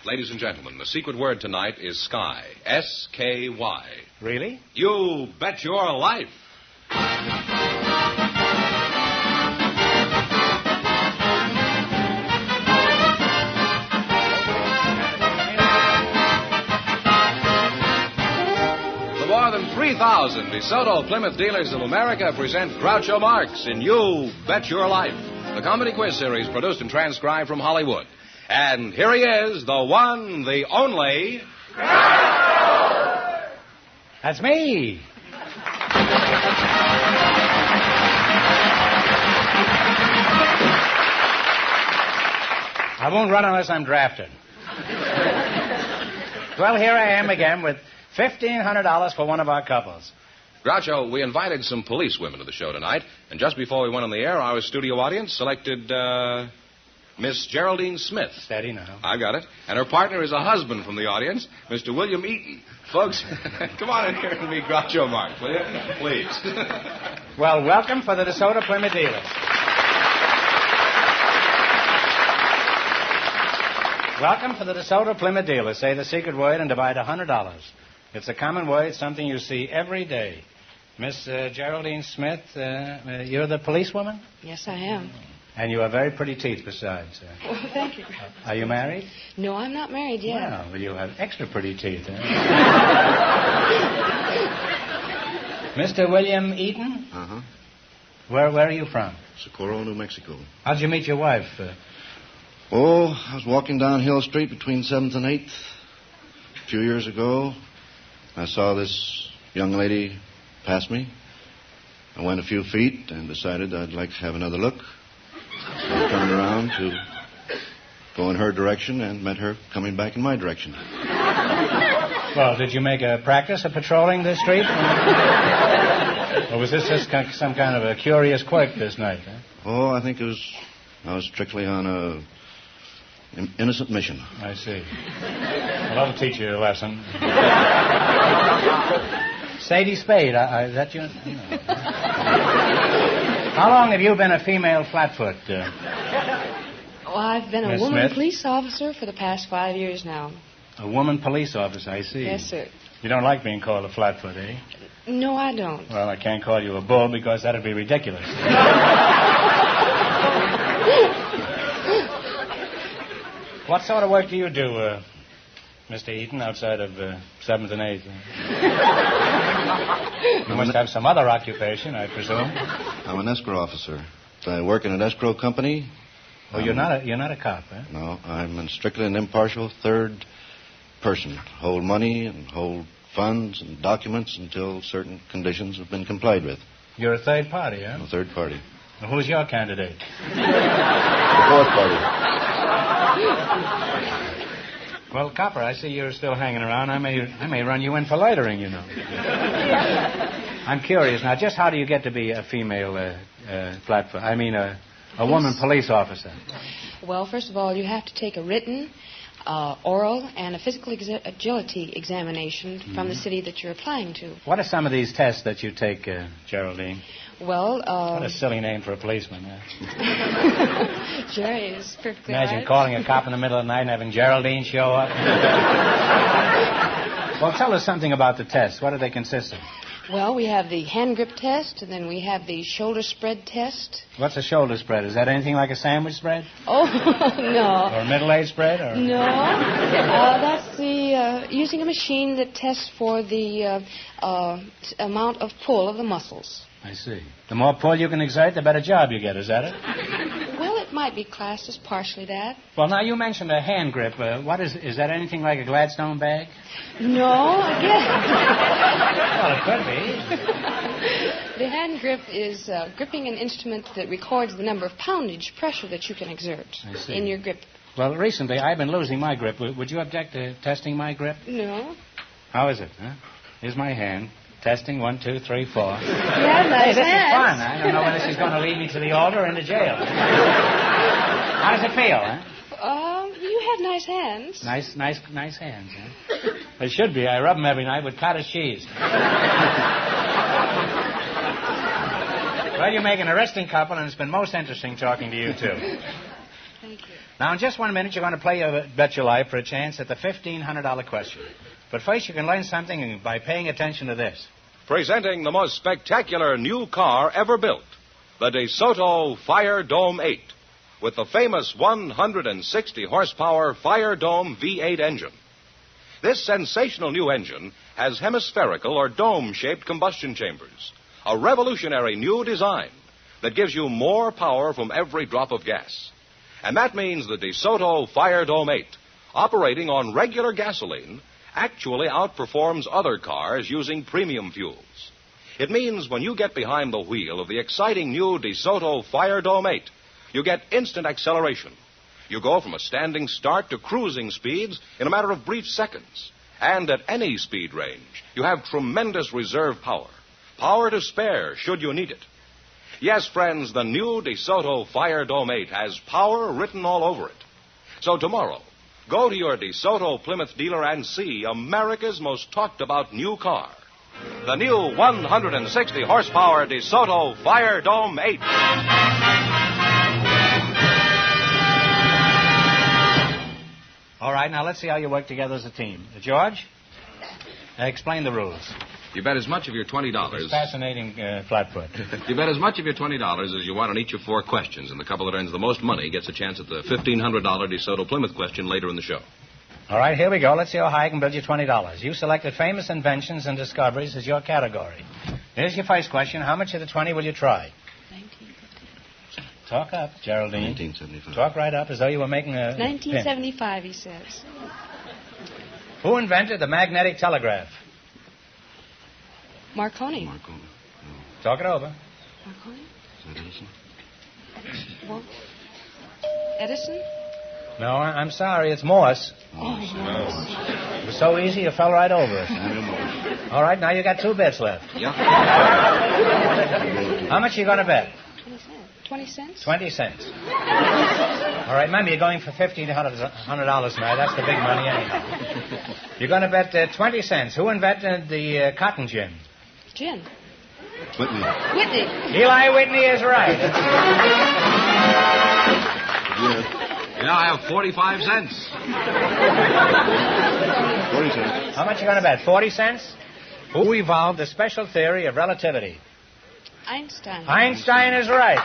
Ladies and gentlemen, the secret word tonight is sky. S-K-Y. Really? You bet your life. The more than 3,000 DeSoto Plymouth dealers of America present Groucho Marx in You Bet Your Life, the comedy quiz series produced and transcribed from Hollywood. And here he is, the one, the only... Groucho! That's me. I won't run unless I'm drafted. Well, here I am again with $1,500 for one of our couples. Groucho, we invited some police women to the show tonight, and just before we went on the air, our studio audience selected, Miss Geraldine Smith. Steady now. I got it. And her partner is a husband from the audience, Mr. William Eaton. Folks, come on in here and meet Groucho Marx, will you? Please. Well, welcome for the DeSoto Plymouth dealers. Welcome for the DeSoto Plymouth dealers. Say the secret word and divide $100. It's a common word, something you see every day. Miss Geraldine Smith, you're the policewoman? Yes, I am. And you have very pretty teeth besides. Well, thank you. Are you married? No, I'm not married yet. Well, you have extra pretty teeth. Mr. William Eaton? Uh-huh. Where are you from? Socorro, New Mexico. How'd you meet your wife? I was walking down Hill Street between 7th and 8th a few years ago. I saw this young lady pass me. I went a few feet and decided I'd like to have another look. So I turned around to go in her direction and met her coming back in my direction. Well, did you make a practice of patrolling this street? Or was this just some kind of a curious quirk this night? Huh? I think I was strictly on a innocent mission. I see. Well, I'll teach you a lesson. Sadie Spade, is that you? How long have you been a female flatfoot? Well, I've been a Miss woman Smith? police officer for the past 5 years now. A woman police officer, I see. Yes, sir. You don't like being called a flatfoot, eh? No, I don't. Well, I can't call you a bull because that'd be ridiculous. What sort of work do you do, Mr. Eaton, outside of 7th and 8th? You must have some other occupation, I presume. I'm an escrow officer. I work in an escrow company. Oh, you're not a cop, eh? No, I'm strictly an impartial third person. Hold money and hold funds and documents until certain conditions have been complied with. You're a third party, eh? A third party. Well, who's your candidate? The fourth party. Well, Copper, I see you're still hanging around. I may run you in for loitering, you know. I'm curious now. Just how do you get to be a female flatfoot? I mean, a woman police officer. Well, first of all, you have to take a written, oral, and a physical agility examination from the city that you're applying to. What are some of these tests that you take, Geraldine? Well, What a silly name for a policeman. Jerry is perfectly Imagine right. calling a cop in the middle of the night and having Geraldine show up. Well, tell us something about the tests. What do they consist of? Well, we have the hand grip test, and then we have the shoulder spread test. What's a shoulder spread? Is that anything like a sandwich spread? Oh, no. Or a middle-aged spread? Or... No. That's the using a machine that tests for the amount of pull of the muscles. I see. The more pull you can exert, the better job you get. Is that it? Well, it might be classed as partially that. Well, now, you mentioned a hand grip. What is that anything like a Gladstone bag? No, again. Well, it could be. The hand grip is gripping an instrument that records the number of poundage pressure that you can exert I see. in your grip. Well, recently, I've been losing my grip. Would you object to testing my grip? No. How is it? Huh? Here's my hand. Testing, 1, 2, 3, 4. You have nice Hey, this is hands. fun. I don't know whether she's going to lead me to the altar or into jail. How does it feel, huh? You have nice hands. Nice hands, huh? They should be. I rub them every night with cottage cheese. Well, you make an arresting couple, and it's been most interesting talking to you, too. Thank you. Now, in just 1 minute, you're going to play Bet Your Life for a chance at the $1,500 question. But first, you can learn something by paying attention to this. Presenting the most spectacular new car ever built, the DeSoto Fire Dome 8, with the famous 160 horsepower Fire Dome V8 engine. This sensational new engine has hemispherical or dome-shaped combustion chambers, a revolutionary new design that gives you more power from every drop of gas. And that means the DeSoto Fire Dome 8, operating on regular gasoline, actually outperforms other cars using premium fuels. It means when you get behind the wheel of the exciting new DeSoto Fire Dome 8, you get instant acceleration. You go from a standing start to cruising speeds in a matter of brief seconds. And at any speed range, you have tremendous reserve power. Power to spare should you need it. Yes, friends, the new DeSoto Fire Dome 8 has power written all over it. So tomorrow, go to your DeSoto Plymouth dealer and see America's most talked about new car. The new 160 horsepower DeSoto Fire Dome 8. All right, now let's see how you work together as a team. George, explain the rules. You bet as much of your $20. It's fascinating, Flatfoot. You bet as much of your $20 as you want on each of 4 questions, and the couple that earns the most money gets a chance at the $1,500 DeSoto Plymouth question later in the show. All right, here we go. Let's see how high I can build you $20. You selected famous inventions and discoveries as your category. Here's your first question. How much of the 20 will you try? 1950. Talk up, Geraldine. 1975. Talk right up as though you were making a 1975, he says. Who invented the magnetic telegraph? Marconi. Marconi. No. Talk it over. Marconi? Is that Edison? Well, Edison? No, I'm sorry. It's Morse. It was so easy, you fell right over it. All right, now you got 2 bets left. Yeah. How much are you going to bet? 20 cents? 20 cents. All right, remember, you're going for $1,500 tonight. That's the big money anyhow. You're going to bet 20 cents. Who invented the cotton gin? Gin. Whitney. Whitney. Eli Whitney is right. You now have 45 cents. 40 cents. How much are you going to bet? 40 cents? Who evolved the special theory of relativity? Einstein. Einstein is right.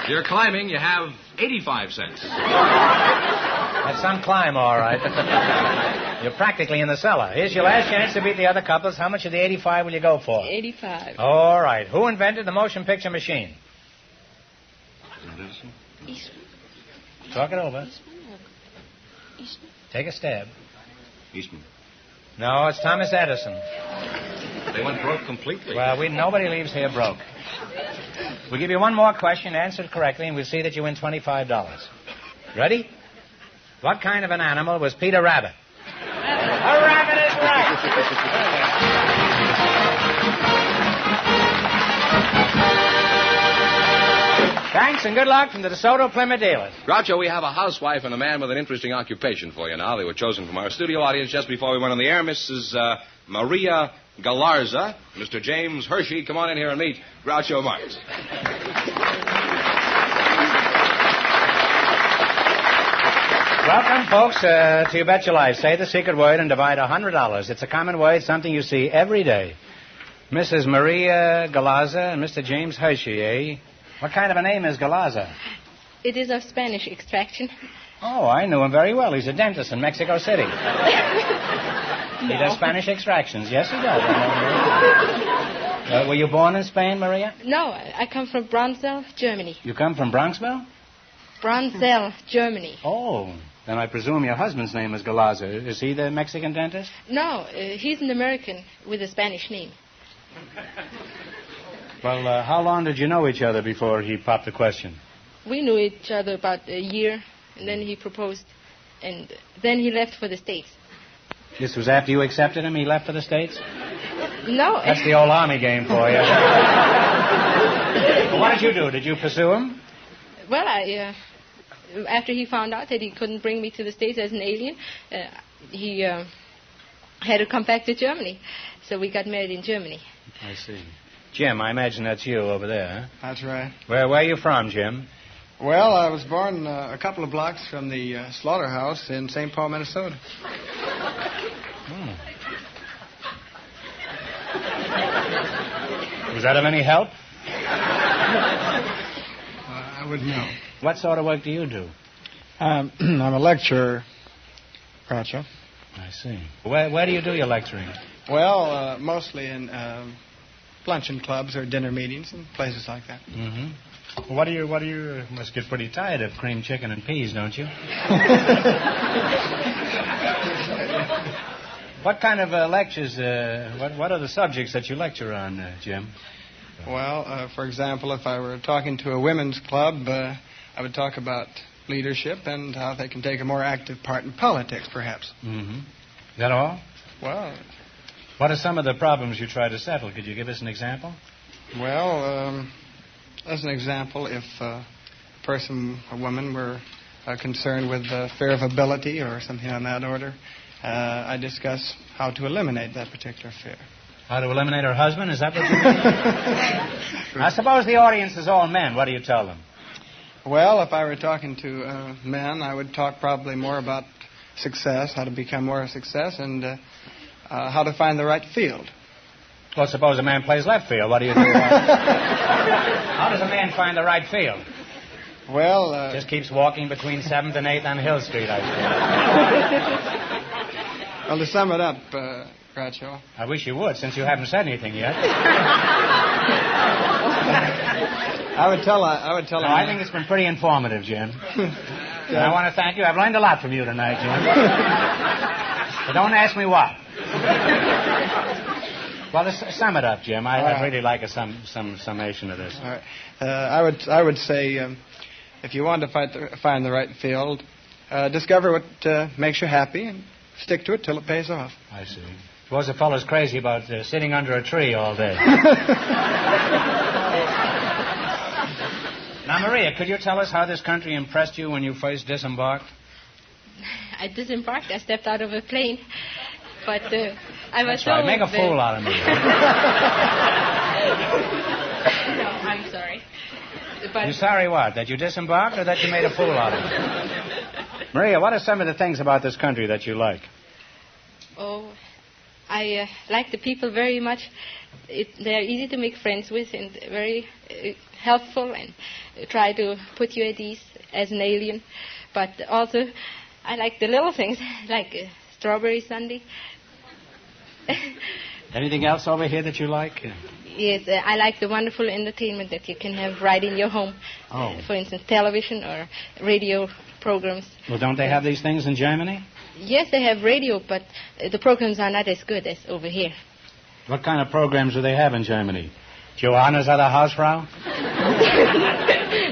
If you're climbing, you have 85 cents. That's some climb, all right. You're practically in the cellar. Here's your last chance to beat the other couples. How much of the 85 will you go for? 85. All right. Who invented the motion picture machine? Edison? Eastman. Talk it over. Eastman. Take a stab. Eastman. No, it's Thomas Edison. They went broke completely. Well, nobody leaves here broke. We'll give you one more question, answer it correctly, and we'll see that you win $25. Ready? What kind of an animal was Peter Rabbit? A rabbit is right. Thanks and good luck from the DeSoto Plymouth dealers. Groucho, we have a housewife and a man with an interesting occupation for you now. They were chosen from our studio audience just before we went on the air. Mrs. Maria Galarza, Mr. James Hershey. Come on in here and meet Groucho Marx. Welcome, folks, to You Bet Your Life. Say the secret word and divide $100. It's a common word, something you see every day. Mrs. Maria Galarza and Mr. James Hershey, eh? What kind of a name is Galarza? It is of Spanish extraction. Oh, I knew him very well. He's a dentist in Mexico City. He does Spanish extractions. Yes, he does. Were you born in Spain, Maria? No, I come from Bronzell, Germany. You come from Bronxville? Bronzell, Germany. Oh, then I presume your husband's name is Galarza. Is he the Mexican dentist? No, he's an American with a Spanish name. Well, how long did you know each other before he popped the question? We knew each other about a year, and then he proposed, and then he left for the States. This was after you accepted him, he left for the States? No. That's the old Army game for you. Well, what did you do? Did you pursue him? Well, after he found out that he couldn't bring me to the States as an alien, he had to come back to Germany. So we got married in Germany. I see. Jim, I imagine that's you over there, huh? That's right. Where are you from, Jim? Well, I was born a couple of blocks from the slaughterhouse in St. Paul, Minnesota. Was that of any help? I wouldn't know. What sort of work do you do? I'm a lecturer, Groucho. I see. Where do you do your lecturing? Well, mostly in luncheon clubs or dinner meetings and places like that. Mm-hmm. What do you must get pretty tired of cream chicken and peas, don't you? What kind of lectures, what are the subjects that you lecture on, Jim? Well, for example, if I were talking to a women's club, I would talk about leadership and how they can take a more active part in politics, perhaps. Mm-hmm. Is that all? Well... What are some of the problems you try to settle? Could you give us an example? Well, as an example, if a person, a woman, were concerned with fear of ability or something on that order, I discuss how to eliminate that particular fear. How to eliminate her husband? Is that what you mean? I suppose the audience is all men. What do you tell them? Well, if I were talking to men, I would talk probably more about success, how to become more a success, and how to find the right field. Well, suppose a man plays left field. What do you do? How does a man find the right field? Well... Just keeps walking between 7th and 8th on Hill Street, I think. Well, to sum it up, Groucho... I wish you would, since you haven't said anything yet. I would tell him... I think it's been pretty informative, Jim. And I want to thank you. I've learned a lot from you tonight, Jim. But don't ask me what. Well, sum it up, Jim. I'd really like a summation of this. All right. I would say, if you want to find the right field, discover what makes you happy and stick to it till it pays off. I see. Suppose a fellow's crazy about sitting under a tree all day. Now, Maria, could you tell us how this country impressed you when you first disembarked? I disembarked. I stepped out of a plane. But I was That's right. Make a fool out of me. No, I'm sorry. But You're sorry what? That you disembarked or that you made a fool out of me? Maria, what are some of the things about this country that you like? Oh, I like the people very much. They're easy to make friends with and very helpful and try to put you at ease as an alien. But also, I like the little things, like strawberry sundae. Anything else over here that you like? Yes, I like the wonderful entertainment that you can have right in your home. For instance, television or radio programs. Well, don't they have these things in Germany? Yes, they have radio, but the programs are not as good as over here. What kind of programs do they have in Germany? Johannes at der Hausfrau?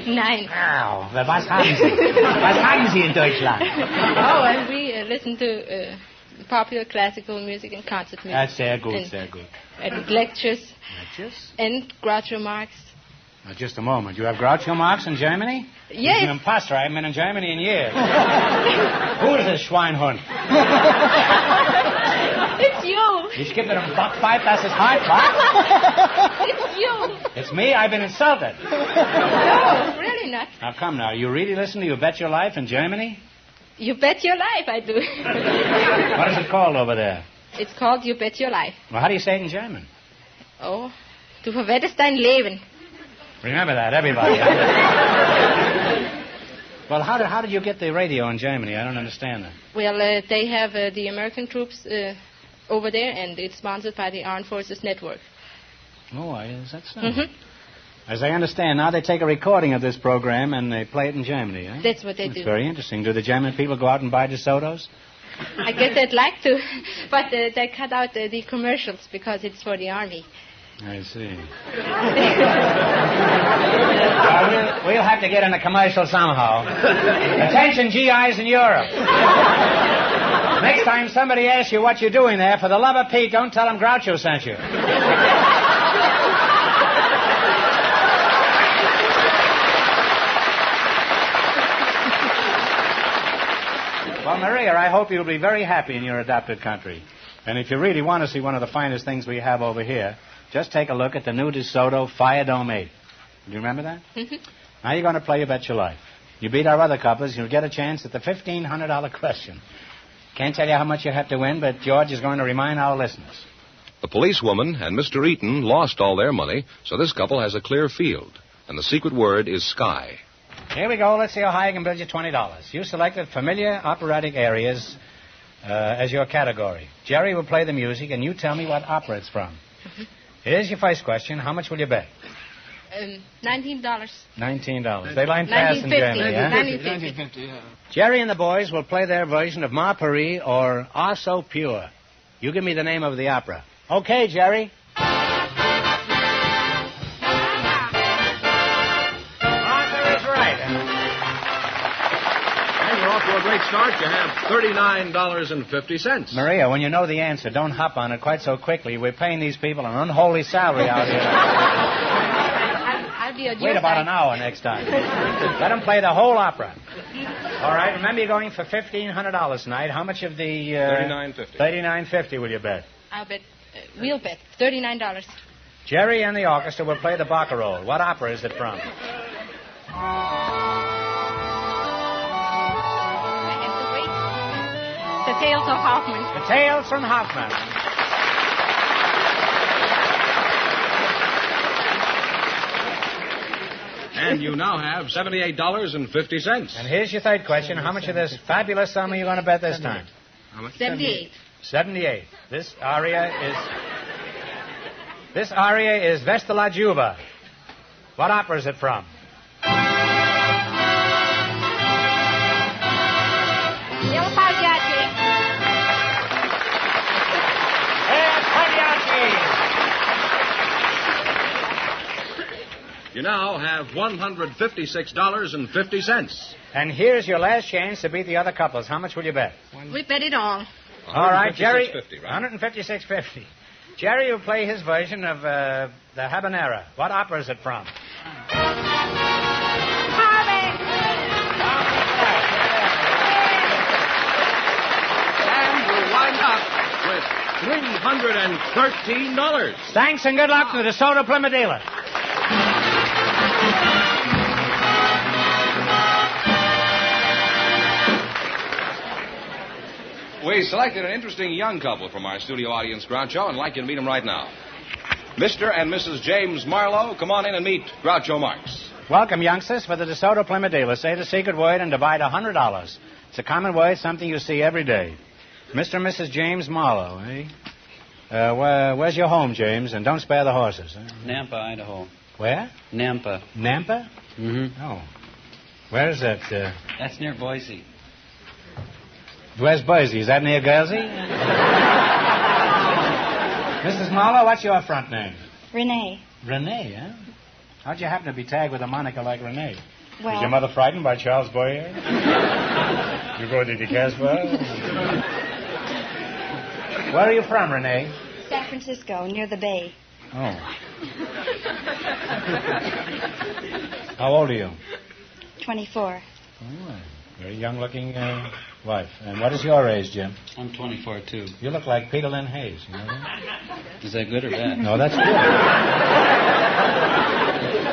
Nein. Wow. Was haben Sie? Was haben Sie in Deutschland? Oh, and we listen to popular classical music and concert music. That's sehr gut, sehr gut. And lectures. Lectures? And Groucho Marx. Now, just a moment. You have Groucho Marx in Germany? Yes. He's an imposter. I haven't been in Germany in years. Who is this Schweinhund? It's you. Ich gebe dir einen Backpipe, das ist hart, was? It's you. It's me? I've been insulted. No, really not. Now, come now. You really listen to You Bet Your Life in Germany? You Bet Your Life, I do. What is it called over there? It's called You Bet Your Life. Well, how do you say it in German? Oh, du verwettest dein Leben. Remember that, everybody. Well, how did you get the radio in Germany? I don't understand that. Well, they have the American troops over there, and it's sponsored by the Armed Forces Network. Oh, is that so? Mm-hmm. As I understand, now they take a recording of this program and they play it in Germany, eh? That's what they do. It's very interesting. Do the German people go out and buy DeSotos? I guess they'd like to, but they cut out the commercials because it's for the army. I see. We'll have to get in a commercial somehow. Attention, GIs in Europe. Next time somebody asks you what you're doing there, for the love of Pete, don't tell them Groucho sent you. Well, Maria, I hope you'll be very happy in your adopted country. And if you really want to see one of the finest things we have over here, just take a look at the new DeSoto Fire Dome 8. Do you remember that? Mm-hmm. Now you're going to play You Bet Your Life. You beat our other couples, you'll get a chance at the $1,500 question. Can't tell you how much you have to win, but George is going to remind our listeners. The policewoman and Mr. Eaton lost all their money, so this couple has a clear field. And the secret word is sky. Here we go. Let's see how high I can build you $20. You selected familiar operatic areas as your category. Jerry will play the music, and you tell me what opera it's from. Mm-hmm. Here's your first question. How much will you bet? $19. $19. They line fast in Germany, yeah? $19.50, yeah. Jerry and the boys will play their version of Ma Paris or Ah So Pure. You give me the name of the opera. Okay, Jerry. Arthur is right. And you're off to a great start. You have $39.50. Maria, when you know the answer, don't hop on it quite so quickly. We're paying these people an unholy salary out here. I'll be at Wait about an hour next time. Let them play the whole opera. All right, remember you're going for $1,500 tonight. How much of the... $39.50. $39.50 will you bet? I'll bet. We'll bet. $39. Jerry and the orchestra will play the Barcarolle. What opera is it from? I have to wait. The Tales of Hoffman. The Tales from Hoffman. And you now have $78.50. And here's your third question. How much of this fabulous sum are you going to bet this time? How much? 78. 78. This aria is Vesta la Giuba. What opera is it from? Il Pagliacci. El Pagliacci. You now have $156.50. And here's your last chance to beat the other couples. How much will you bet? We bet it all. All right, Jerry. Right? $156.50. Jerry will play his version of the Habanera. What opera is it from? And we'll wind up with $313. Thanks and good luck to the DeSoto Plymouth dealer. We selected an interesting young couple from our studio audience, Groucho, and I'd like you to meet them right now. Mr. and Mrs. James Marlowe, come on in and meet Groucho Marx. Welcome, youngsters, for the DeSoto Plymouth dealer. Say the secret word and divide $100. It's a common word, something you see every day. Mr. and Mrs. James Marlowe, eh? Where's your home, James? And don't spare the horses. Eh? Nampa, Idaho. Where? Nampa. Nampa? Mm-hmm. Oh. Where is that? That's near Boise. Where's Boise? Is that near Guernsey? Mrs. Marlowe, what's your front name? Renee. Renee, huh? How'd you happen to be tagged with a moniker like Renee? Well, Was your mother frightened by Charles Boyer? You go to the Casbah? Where are you from, Renee? San Francisco, near the bay. Oh. How old are you? 24. Oh, very young-looking wife. And what is your age, Jim? I'm 24, too. You look like Peter Lynn Hayes. You know that? Is that good or bad? No, that's good.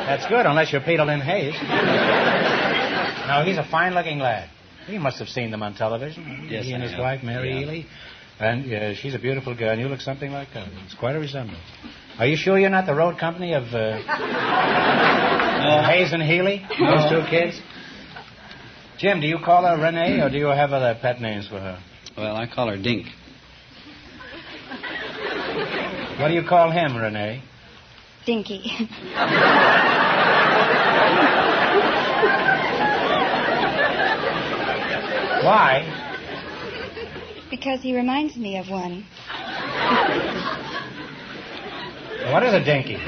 That's good, unless you're Peter Lynn Hayes. No, he's a fine-looking lad. You must have seen them on television. Yes, he and his have. wife, Mary Ely. And she's a beautiful girl, and you look something like her. It's quite a resemblance. Are you sure you're not the road company of Hayes and Healy? Those two kids? Jim, do you call her Renee, or do you have other pet names for her? Well, I call her Dink. What do you call him, Renee? Dinky. Why? Because he reminds me of one. What is a dinky? Is it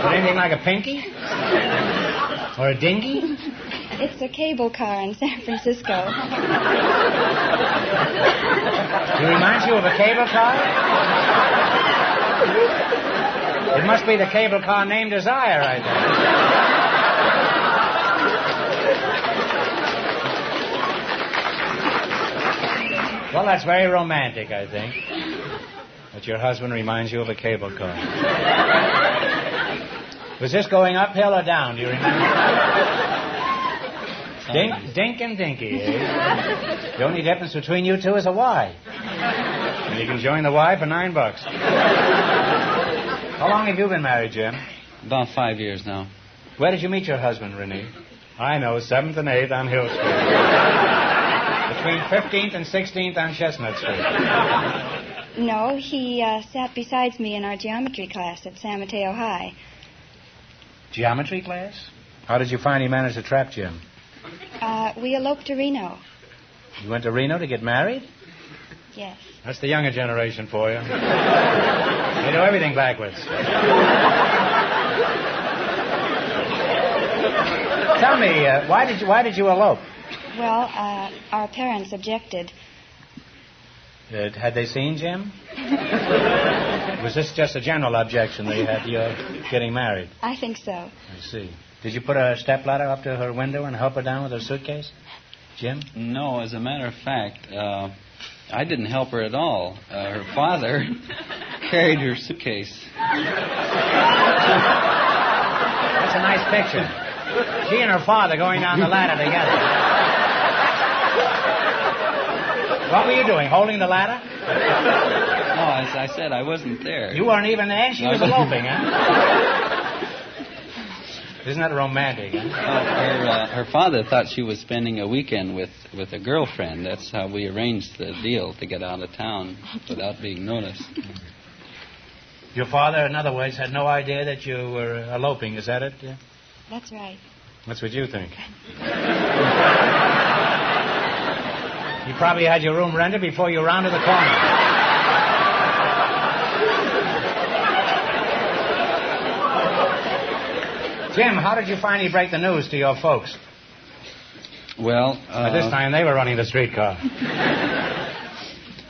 anything like a pinky? Or a dinghy? It's a cable car in San Francisco. It reminds you of a cable car? It must be the cable car named Desire right there. Well, that's very romantic, I think. That your husband reminds you of a cable car. Was this going uphill or down, do you remember? Dink and dinky, eh? The only difference between you two is a Y. And you can join the Y for $9. How long have you been married, Jim? About 5 years now. Where did you meet your husband, Renee? I know, 7th and 8th on Hill Street. Between 15th and 16th on Chestnut Street. No, he sat beside me in our geometry class at San Mateo High. Geometry class? How did you find he managed to trap Jim? We eloped to Reno. You went to Reno to get married? Yes. That's the younger generation for you. They do everything backwards. Tell me, why did you elope? Well, our parents objected. Had they seen Jim? Was this just a general objection they had you getting married? I think so. I see. Did you put a stepladder up to her window and help her down with her suitcase? Jim? No, as a matter of fact, I didn't help her at all. Her father carried her suitcase. That's a nice picture. She and her father going down the ladder together. What were you doing, holding the ladder? No, as I said, I wasn't there. You weren't even there? She was eloping, huh? Isn't that romantic, huh? Her father thought she was spending a weekend with a girlfriend. That's how we arranged the deal, to get out of town without being noticed. Your father, in other words, had no idea that you were eloping. Is that it? Yeah? That's right. That's what you think. You probably had your room rented before you rounded the corner. Jim, how did you finally break the news to your folks? Well, At this time, they were running the streetcar.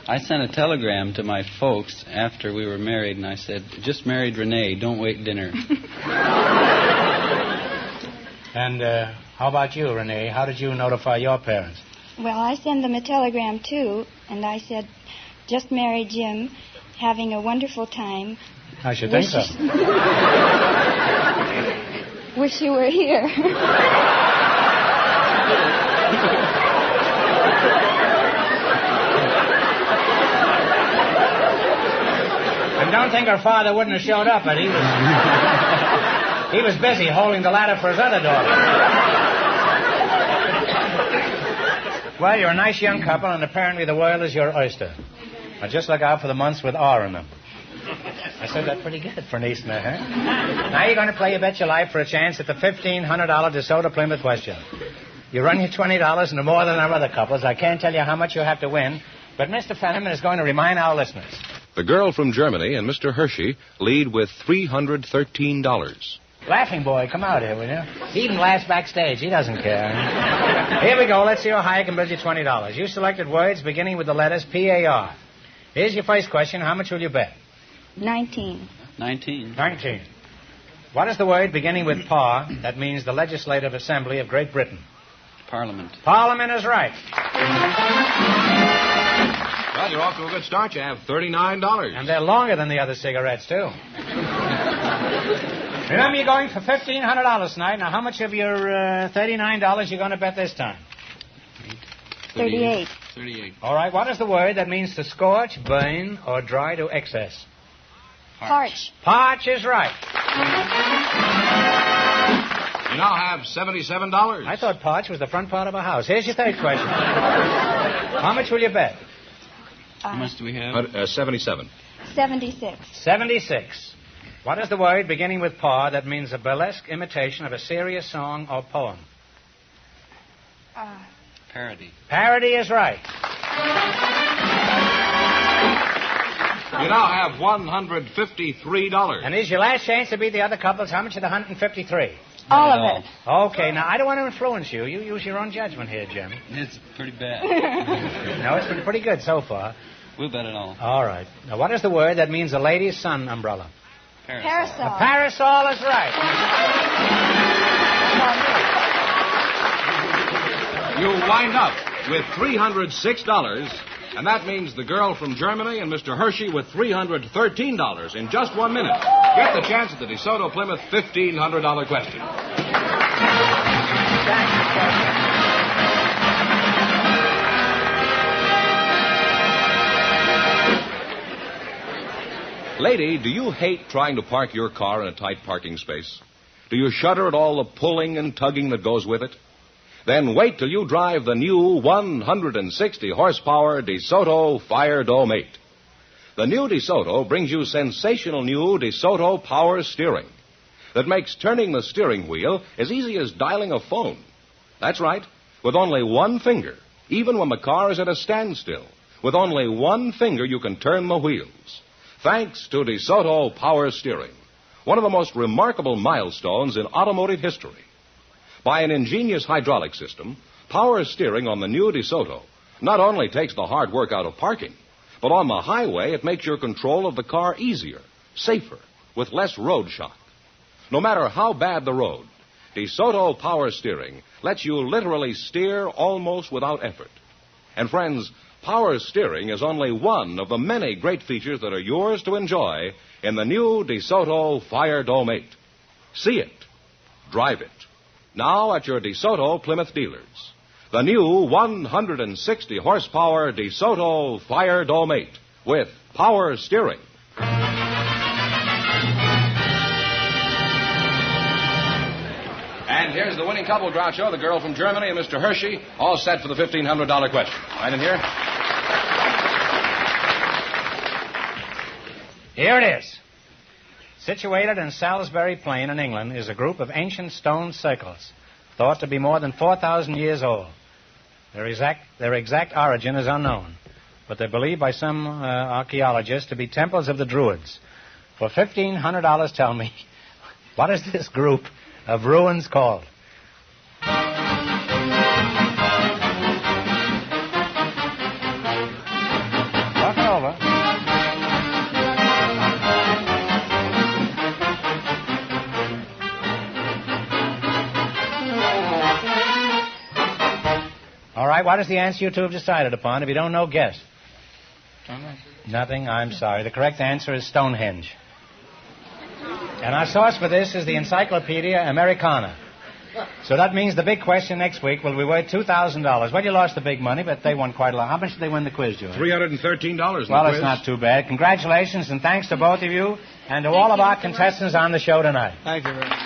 I sent a telegram to my folks after we were married, and I said, just married Renee, don't wait dinner. And how about you, Renee? How did you notify your parents? Well, I sent them a telegram, too, and I said, just married Jim, having a wonderful time. I should think so. Wish you were here. And don't think her father wouldn't have showed up, but he was busy holding the ladder for his other daughter. Well, you're a nice young couple, and apparently the world is your oyster. Now, just look out for the months with R in them. I said that pretty good for an Easterner, huh? Now you're going to play You Bet Your Life for a chance at the $1,500 DeSoto Plymouth question. You run your $20 into more than our other couples. I can't tell you how much you have to win, but Mr. Fenneman is going to remind our listeners. The girl from Germany and Mr. Hershey lead with $313. Laughing boy, come out here, will you? He even laughs backstage. He doesn't care. Here we go. Let's see how high I can build you $20. You selected words beginning with the letters P-A-R. Here's your first question. How much will you bet? 19. 19. 19. What is the word beginning with PAR that means the Legislative Assembly of Great Britain? Parliament. Parliament is right. Well, you're off to a good start. You have $39. And they're longer than the other cigarettes, too. Remember, you're going for $1,500 tonight. Now, how much of your $39 you're going to bet this time? 38. 38. All right. What is the word that means to scorch, burn, or dry to excess? Parch. Parch is right. You now have $77. I thought parch was the front part of a house. Here's your third question. How much will you bet? How much do we have? 77. 76. 76. What is the word beginning with par that means a burlesque imitation of a serious song or poem? Parody. Parody is right. You now have $153. And here's your last chance to beat the other couples. How much of the 153? All of it. Okay, now I don't want to influence you. You use your own judgment here, Jim. It's pretty bad. No, it's been pretty good so far. We'll bet it all. All right. Now, what is the word that means a lady's sun umbrella? Parasol. A parasol is right. You wind up with $306 And that means the girl from Germany and Mr. Hershey with $313 in just 1 minute. Get the chance at the DeSoto Plymouth $1,500 question. Lady, do you hate trying to park your car in a tight parking space? Do you shudder at all the pulling and tugging that goes with it? Then wait till you drive the new 160-horsepower DeSoto Fire Dome 8. The new DeSoto brings you sensational new DeSoto power steering that makes turning the steering wheel as easy as dialing a phone. That's right, with only one finger, even when the car is at a standstill. With only one finger, you can turn the wheels. Thanks to DeSoto power steering, one of the most remarkable milestones in automotive history. By an ingenious hydraulic system, power steering on the new DeSoto not only takes the hard work out of parking, but on the highway it makes your control of the car easier, safer, with less road shock. No matter how bad the road, DeSoto power steering lets you literally steer almost without effort. And friends, power steering is only one of the many great features that are yours to enjoy in the new DeSoto Fire Dome 8. See it. Drive it. Now at your DeSoto Plymouth dealers. The new 160-horsepower DeSoto Fire Dome 8 with power steering. And here's the winning couple, Groucho, the girl from Germany and Mr. Hershey, all set for the $1,500 question. Right in here. Here it is. Situated in Salisbury Plain in England is a group of ancient stone circles, thought to be more than 4,000 years old. Their exact origin is unknown, but they're believed by some archaeologists to be temples of the Druids. For $1,500, tell me, what is this group of ruins called? Talk it over. All right, what is the answer you two have decided upon? If you don't know, guess. Nothing? I'm sorry. The correct answer is Stonehenge. And our source for this is the Encyclopedia Americana. So that means the big question next week will be worth $2,000. Well, you lost the big money, but they won quite a lot. How much did they win the quiz, George? $313 Well, it's not too bad. Congratulations, and thanks to both of you and to all of our contestants on the show tonight. Thank you very much.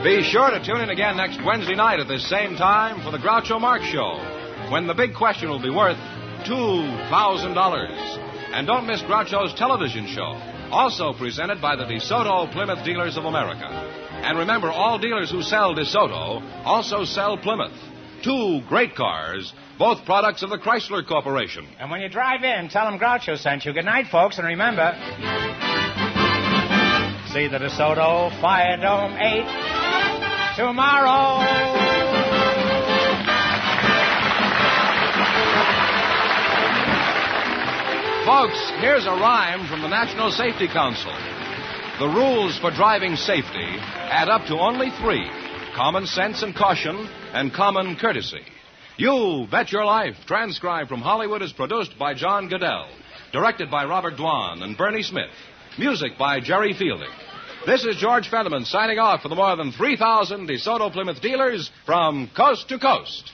Be sure to tune in again next Wednesday night at this same time for the Groucho Marx Show, when the big question will be worth $2,000. And don't miss Groucho's television show, also presented by the DeSoto Plymouth Dealers of America. And remember, all dealers who sell DeSoto also sell Plymouth. Two great cars, both products of the Chrysler Corporation. And when you drive in, tell them Groucho sent you. Good night, folks, and remember, see the DeSoto Fire Dome 8 tomorrow. Folks, here's a rhyme from the National Safety Council. The rules for driving safety add up to only 3: common sense and caution, and common courtesy. You Bet Your Life, transcribed from Hollywood, is produced by John Goodell, directed by Robert Dwan and Bernie Smith, music by Jerry Fielding. This is George Fenneman signing off for the more than 3,000 DeSoto Plymouth dealers from coast to coast.